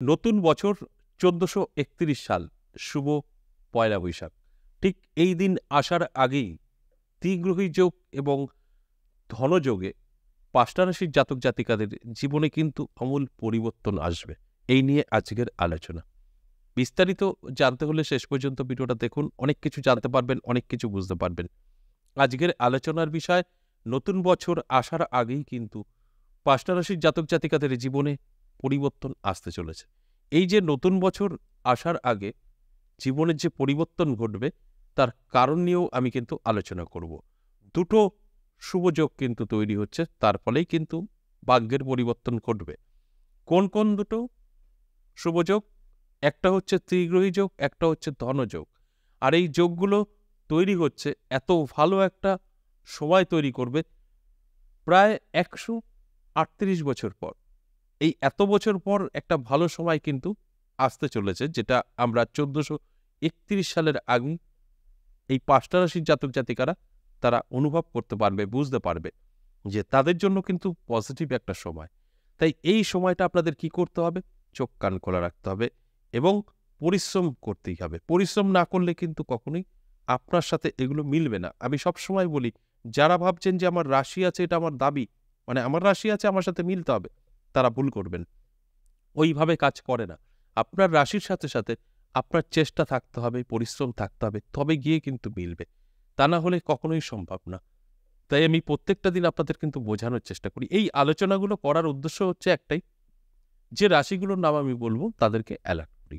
নতুন বছর ১৪৩১ সাল, শুভ পয়লা বৈশাখ। ঠিক এই দিন আসার আগেই ত্রিগ্রহী যোগ এবং ধনযোগে ৫টা রাশির জাতক জাতিকাদের জীবনে কিন্তু আমূল পরিবর্তন আসবে। এই নিয়ে আজকের আলোচনা। বিস্তারিত জানতে হলে শেষ পর্যন্ত ভিডিওটা দেখুন। অনেক কিছু জানতে পারবেন, অনেক কিছু বুঝতে পারবেন। আজকের আলোচনার বিষয়, নতুন বছর আসার আগেই কিন্তু ৫টা রাশির জাতক জাতিকাদের জীবনে পরিবর্তন আসতে চলেছে। এই যে নতুন বছর আসার আগে জীবনের যে পরিবর্তন ঘটবে, তার কারণ নিয়েও আমি কিন্তু আলোচনা করব। দুটো শুভযোগ কিন্তু তৈরি হচ্ছে, তার ফলেই কিন্তু ভাগ্যের পরিবর্তন ঘটবে। কোন কোন দুটো শুভযোগ? একটা হচ্ছে ত্রিগ্রহী যোগ, একটা হচ্ছে ধনযোগ। আর এই যোগগুলো তৈরি হচ্ছে এত ভালো একটা সময় তৈরি করবে প্রায় ১৩৮ বছর পর। এই এত বছর পর একটা ভালো সময় কিন্তু আসতে চলেছে, যেটা আমরা ১৪৩১ সালের আগে এই ৫টা রাশির জাতক জাতিকারা তারা অনুভব করতে পারবে, বুঝতে পারবে যে তাদের জন্য কিন্তু পজিটিভ একটা সময়। তাই এই সময়টা আপনাদের কি করতে হবে? চোখ কান খোলা রাখতে হবে এবং পরিশ্রম করতেই হবে। পরিশ্রম না করলে কিন্তু কখনোই আপনার সাথে এগুলো মিলবে না। আমি সবসময় বলি, যারা ভাবছেন যে আমার রাশি আছে, এটা আমার দাবি, মানে আমার রাশি আছে আমার সাথে মিলতে হবে, তারা ভুল করবেন। ওইভাবে কাজ করে না। আপনার রাশির সাথে সাথে আপনার চেষ্টা থাকতে হবে, পরিশ্রম থাকতে হবে, তবে গিয়ে কিন্তু মিলবে। তা না হলে কখনোই সম্ভব না। তাই আমি প্রত্যেকটা দিন আপনাদের কিন্তু বোঝানোর চেষ্টা করি। এই আলোচনাগুলো করার উদ্দেশ্য হচ্ছে একটাই, যে রাশিগুলোর নাম আমি বলব তাদেরকে অ্যালার্ট করি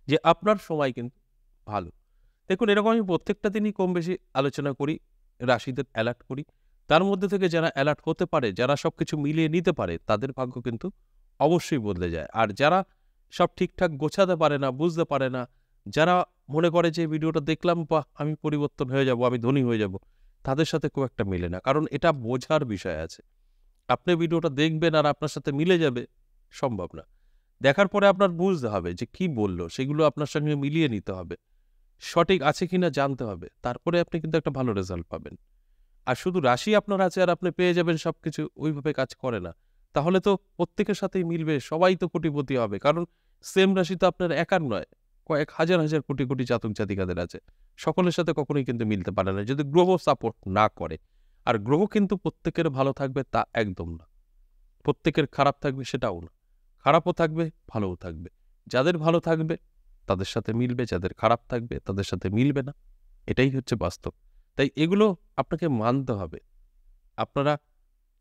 যে আপনার সময় কিন্তু ভালো। দেখুন, এরকম আমি প্রত্যেকটা দিনই কম বেশি আলোচনা করি, রাশিদের অ্যালার্ট করি। তার মধ্যে থেকে যারা অ্যালার্ট হতে পারে, যারা সবকিছু মিলিয়ে নিতে পারে, তাদের ভাগ্য কিন্তু অবশ্যই বদলে যায়। আর যারা সব ঠিকঠাক গোছাতে পারে না, বুঝতে পারে না, যারা মনে করে যে ভিডিওটা দেখলাম, বাহ! আমি পরিবর্তন হয়ে যাব, আমি ধনী হয়ে যাব, তাদের সাথে খুব একটা মেলে না। কারণ এটা বোঝার বিষয় আছে। আপনি ভিডিওটা দেখবেন আর আপনার সাথে মিলে যাবে, সম্ভব না। দেখার পরে আপনার বুঝতে হবে যে কি বলল, সেগুলো আপনার সঙ্গে মিলিয়ে নিতে হবে। সঠিক আছে কিনা জানতে হবে। তারপরে আপনি কিন্তু একটা ভালো রেজাল্ট পাবেন। আর শুধু রাশি আপনার আছে আর আপনি পেয়ে যাবেন সবকিছু, ওইভাবে কাজ করে না। তাহলে তো প্রত্যেকের সাথেই মিলবে, সবাই তো কোটিপতি হবে। কারণ সেম রাশি তো আপনার একার নয়, কয়েক হাজার হাজার কোটি কোটি জাতক জাতিকাদের আছে। সকলের সাথে কখনোই কিন্তু মিলতে পারে না, যদি গ্রহ সাপোর্ট না করে। আর গ্রহ কিন্তু প্রত্যেকের ভালো থাকবে তা একদম না। প্রত্যেকের খারাপ থাকবে সেটাও না। খারাপও থাকবে, ভালোও থাকবে। যাদের ভালো থাকবে তাদের সাথে মিলবে, যাদের খারাপ থাকবে তাদের সাথে মিলবে না। এটাই হচ্ছে বাস্তব। তাই এগুলো আপনাকে মানতে হবে। আপনারা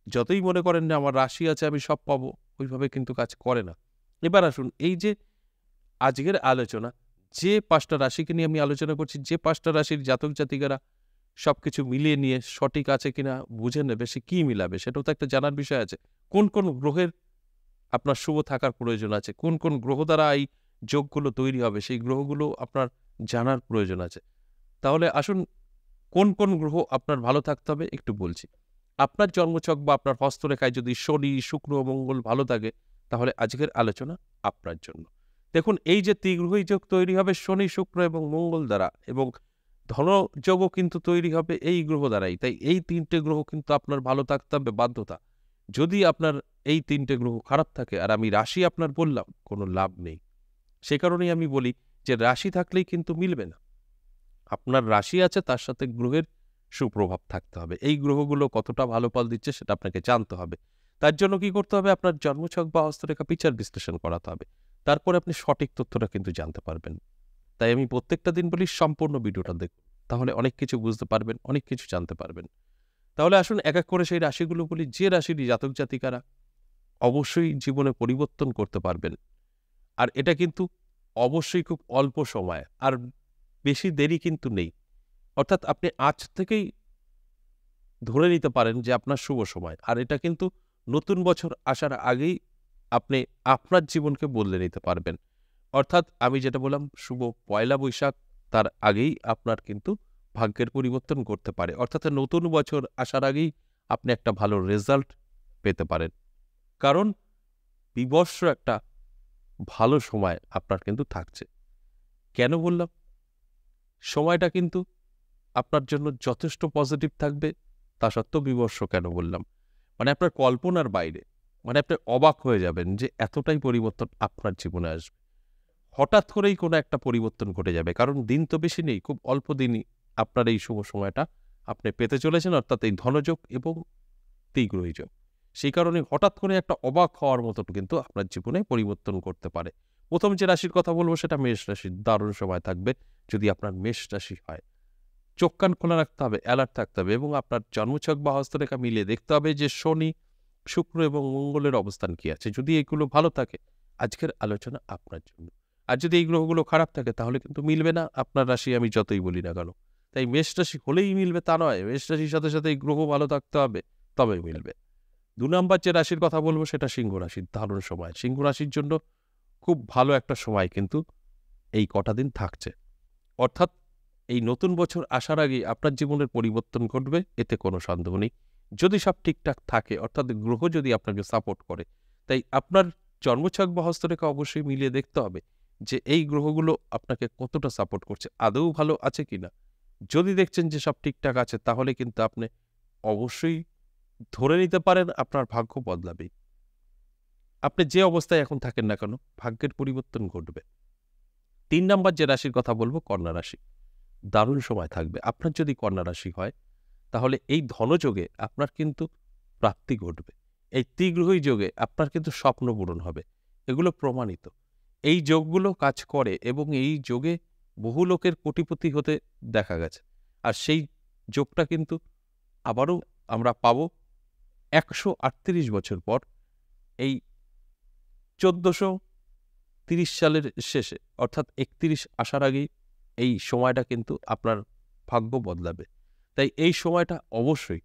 যতই মনে করেন যে আমার রাশি আছে আমি সব পাবো, ওইভাবে কিন্তু কাজ করে না। এবার আসুন, এই যে আজকের আলোচনা, যে ৫টা রাশিকে নিয়ে আমি আলোচনা করছি, যে ৫টা রাশির জাতক জাতিকারা সবকিছু মিলিয়ে নিয়ে সঠিক আছে কিনা বুঝে নেবে, সে কি মিলাবে সেটাও তো একটা জানার বিষয় আছে। কোন কোন গ্রহের আপনার শুভ থাকার প্রয়োজন আছে, কোন কোন গ্রহ দ্বারা এই যোগগুলো তৈরি হবে, সেই গ্রহগুলো আপনার জানার প্রয়োজন আছে। তাহলে আসুন, কোন কোন গ্রহ আপনার ভালো থাকতে হবে একটু বলছি। আপনার জন্মছক বা আপনার হস্তরেখায় যদি শনি, শুক্র, মঙ্গল ভালো থাকে, তাহলে আজকের আলোচনা আপনার জন্য। দেখুন, এই যে ত্রিগ্রহী যোগ তৈরি হবে শনি, শুক্র এবং মঙ্গল দ্বারা, এবং ধনযোগও কিন্তু তৈরি হবে এই গ্রহ দ্বারাই। তাই এই ৩টে গ্রহ কিন্তু আপনার ভালো থাকতে হবে বাধ্যতা। যদি আপনার এই ৩টে গ্রহ খারাপ থাকে আর আমি রাশি আপনার বললাম, কোনো লাভ নেই। সে কারণেই আমি বলি যে রাশি থাকলেই কিন্তু মিলবে না। আপনার রাশি আছে, তার সাথে গ্রহের সুপ্রভাব থাকতে হবে। এই গ্রহগুলো কতটা ভালো ফল দিচ্ছে সেটা আপনাকে জানতে হবে। তার জন্য কি করতে হবে? আপনার জন্মছক বা হস্তরেখা বিচার বিশ্লেষণ করাতে হবে। তারপরে আপনি সঠিক তথ্যটা কিন্তু জানতে পারবেন। তাই আমি প্রত্যেকটা দিন বলি, সম্পূর্ণ ভিডিওটা দেখুন। তাহলে অনেক কিছু বুঝতে পারবেন, অনেক কিছু জানতে পারবেন। তাহলে আসুন এক এক করে সেই রাশিগুলো বলি, যে রাশির জাতক জাতিকারা অবশ্যই জীবনে পরিবর্তন করতে পারবেন। আর এটা কিন্তু অবশ্যই খুব অল্প সময়, আর বেশি দেরি কিন্তু নেই। অর্থাৎ আপনি আজ থেকেই ধরে নিতে পারেন যে আপনার শুভ সময়। আর এটা কিন্তু নতুন বছর আসার আগেই আপনি আপনার জীবনকে বদলে নিতে পারবেন। অর্থাৎ আমি যেটা বললাম, শুভ পয়লা বৈশাখ, তার আগেই আপনার কিন্তু ভাগ্যের পরিবর্তন করতে পারে। অর্থাৎ নতুন বছর আসার আগেই আপনি একটা ভালো রেজাল্ট পেতে পারেন। কারণ বিবর্ষ একটা ভালো সময় আপনার কিন্তু থাকছে। কেন বললাম? সময়টা কিন্তু আপনার জন্য যথেষ্ট পজিটিভ থাকবে। তা সত্ত্বেও বিমর্ষ কেন বললাম? মানে আপনার কল্পনার বাইরে। মানে আপনি অবাক হয়ে যাবেন যে এতটাই পরিবর্তন আপনার জীবনে আসবে। হঠাৎ করেই কোনো একটা পরিবর্তন ঘটে যাবে। কারণ দিন তো বেশি নেই, খুব অল্প দিনই আপনার এই শুভ সময়টা আপনি পেতে চলেছেন, অর্থাৎ এই ধনযোগ এবং তীগ্রহী যোগ। সেই কারণে হঠাৎ করে একটা অবাক হওয়ার মতন কিন্তু আপনার জীবনে পরিবর্তন করতে পারে। ১ম যে রাশির কথা বলব সেটা মেষ রাশি। দারুণ সময় থাকবে যদি আপনার মেষ রাশি হয়। চোখ কান খোলা রাখতে হবে, অ্যালার্ট থাকতে হবে এবং আপনার জন্মছক বা হস্তরেখা মিলিয়ে দেখতে হবে যে শনি, শুক্র এবং মঙ্গলের অবস্থান কি আছে। যদি এগুলো ভালো থাকে, আজকের আলোচনা আপনার জন্য। আর যদি এই গ্রহগুলো খারাপ থাকে তাহলে কিন্তু মিলবে না আপনার রাশি, আমি যতই বলি না কেন। তাই মেষ রাশি হলেই মিলবে তা নয়, মেষ রাশির সাথে সাথে এই গ্রহ ভালো থাকতে হবে, তবে মিলবে। ২ নাম্বার যে রাশির কথা বলব সেটা সিংহ রাশি। দারুণ সময়। সিংহ রাশির জন্য খুব ভালো একটা সময় কিন্তু এই কটা দিন থাকছে। অর্থাৎ এই নতুন বছর আসার আগেই আপনার জীবনের পরিবর্তন ঘটবে, এতে কোনো সন্দেহ নেই। যদি সব ঠিকঠাক থাকে, অর্থাৎ গ্রহ যদি আপনাকে সাপোর্ট করে। তাই আপনার জন্মছক বা হস্তরেখা অবশ্যই মিলিয়ে দেখতে হবে যে এই গ্রহগুলো আপনাকে কতটা সাপোর্ট করছে, আদৌ ভালো আছে কিনা। যদি দেখছেন যে সব ঠিকঠাক আছে তাহলে কিন্তু আপনি অবশ্যই ধরে নিতে পারেন আপনার ভাগ্য বদলাবেই। আপনি যে অবস্থায় এখন থাকেন না কেন, ভাগ্যের পরিবর্তন ঘটবে। ৩ নাম্বার যে রাশির কথা বলব কন্যা রাশি। দারুণ সময় থাকবে। আপনার যদি কন্যা রাশি হয় তাহলে এই ধনযোগে আপনার কিন্তু প্রাপ্তি ঘটবে। এই ত্রিগ্রহী যোগে আপনার কিন্তু স্বপ্ন পূরণ হবে। এগুলো প্রমাণিত। এই যোগগুলো কাজ করে এবং এই যোগে বহু লোকের কোটিপতি হতে দেখা গেছে। আর সেই যোগটা কিন্তু আবারও আমরা পাবো ১৩৮ বছর পর, এই ১৪৩০ সালের শেষে, অর্থাৎ ৩১ আসার আগেই এই সময়টা কিন্তু আপনার ভাগ্য বদলাবে। তাই এই সময়টা অবশ্যই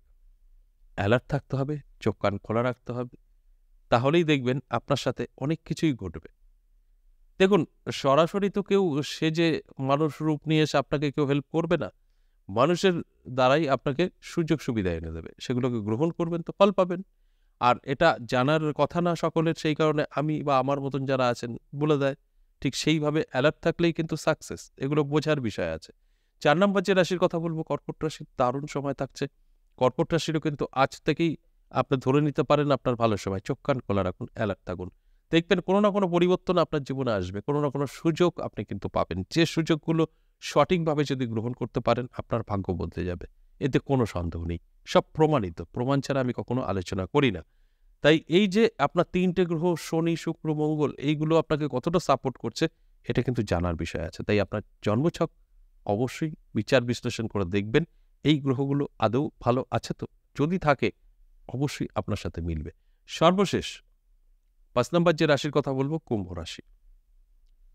অ্যালার্ট থাকতে হবে, চোখ কান খোলা রাখতে হবে। তাহলেই দেখবেন আপনার সাথে অনেক কিছুই ঘটবে। দেখুন, সরাসরি তো কেউ সেজে মানুষ রূপ নিয়ে এসে আপনাকে কেউ হেল্প করবে না। মানুষের দ্বারাই আপনাকে সুযোগ সুবিধা এনে দেবে। সেগুলোকে গ্রহণ করবেন তো ফল পাবেন। আর এটা জানার কথা না সকলের, সেই কারণে আমি বা আমার মতন যারা আছেন বলে দেয়। ঠিক সেইভাবে অ্যালার্ট থাকলেই কিন্তু সাকসেস। এগুলো বোঝার বিষয় আছে। ৪ নাম্বার যে রাশির কথা বলব কর্কট রাশির। দারুণ সময় থাকছে। কর্কট রাশিরও কিন্তু আজ থেকেই আপনি ধরে নিতে পারেন আপনার ভালো সময়। চোখ কান খোলা রাখুন, অ্যালার্ট থাকুন। দেখবেন কোনো না কোনো পরিবর্তন আপনার জীবনে আসবে। কোনো না কোনো সুযোগ আপনি কিন্তু পাবেন। যে সুযোগগুলো সঠিকভাবে যদি গ্রহণ করতে পারেন, আপনার ভাগ্য বদলে যাবে। এতে কোনো সন্দেহ নেই। সব প্রমাণিত। প্রমাণ ছাড়া আমি কখনো আলোচনা করি না। তাই এই যে আপনার ৩ টে গ্রহ শনি, শুক্র, মঙ্গল এইগুলো আপনাকে কতটা সাপোর্ট করছে, এটা কিন্তু জানার বিষয় আছে। তাই আপনার জন্মছক অবশ্যই বিচার বিশ্লেষণ করে দেখবেন এই গ্রহগুলো আদৌ ভালো আছে তো? যদি থাকে অবশ্যই আপনার সাথে মিলবে। সর্বশেষ ৫ নাম্বার যে রাশির কথা বলব কুম্ভ রাশি।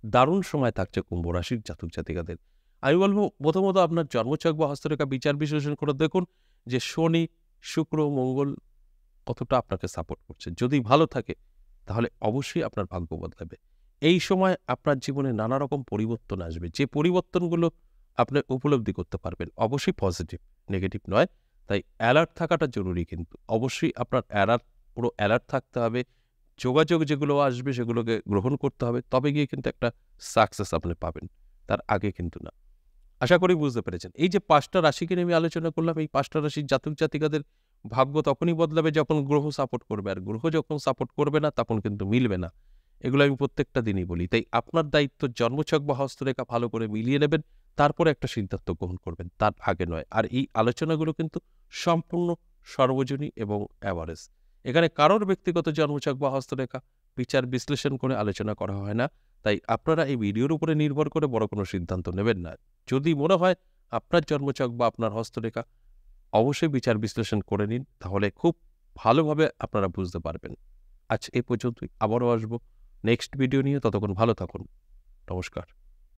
দারুণ সময় থাকছে কুম্ভ রাশির জাতক জাতিকাদের। আমি বলব প্রথমত আপনার জন্মছক বা হস্তরেখা বিচার বিশ্লেষণ করে দেখুন যে শনি, শুক্র, মঙ্গল কতটা আপনাকে সাপোর্ট করছে। যদি ভালো থাকে তাহলে অবশ্যই আপনার ভাগ্য বদলাবে। এই সময় আপনার জীবনে নানা রকম পরিবর্তন আসবে। যে পরিবর্তনগুলো আপনি উপলব্ধি করতে পারবেন অবশ্যই পজিটিভ, নেগেটিভ নয়। তাই অ্যালার্ট থাকাটা জরুরি কিন্তু। অবশ্যই আপনার পুরো অ্যালার্ট থাকতে হবে। যোগাযোগ যেগুলো আসবে সেগুলোকে গ্রহণ করতে হবে। তবে গিয়ে কিন্তু একটা সাকসেস আপনি পাবেন। তার আগে কিন্তু না। আশা করি বুঝতে পেরেছেন। এই যে ৫ টা রাশিকে নিয়ে আমি আলোচনা করলাম, এই ৫ টা রাশির জাতক জাতিকাদের ভাগ্য তখনই বদলাবে যখন গ্রহ সাপোর্ট করবে। আর গ্রহ যখন সাপোর্ট করবে না তখন কিন্তু মিলবে না। এগুলো আমি প্রত্যেকটা দিনই বলি। তাই আপনার দায়িত্ব জন্মছক বা হস্তরেখা ভালো করে মিলিয়ে নেবেন। তারপরে একটা সিদ্ধান্ত গ্রহণ করবেন। তার আগে নয়। আর এই আলোচনাগুলো কিন্তু সম্পূর্ণ সর্বজনীন এবং এভারেজ। এখানে কারোর ব্যক্তিগত জন্মছক বা হস্তরেখা বিচার বিশ্লেষণ করে আলোচনা করা হয় না। তাই আপনারা এই ভিডিওর উপরে নির্ভর করে বড় কোনো সিদ্ধান্ত নেবেন না। যদি মনে হয় আপনার জন্মছক বা আপনার হস্তরেখা, অবশ্যই বিচার বিশ্লেষণ করে নিন। তাহলে খুব ভালোভাবে আপনারা বুঝতে পারবেন। আজ এই পর্যন্তই। আবারও আসবো নেক্সট ভিডিও নিয়ে। ততক্ষণ ভালো থাকুন। নমস্কার।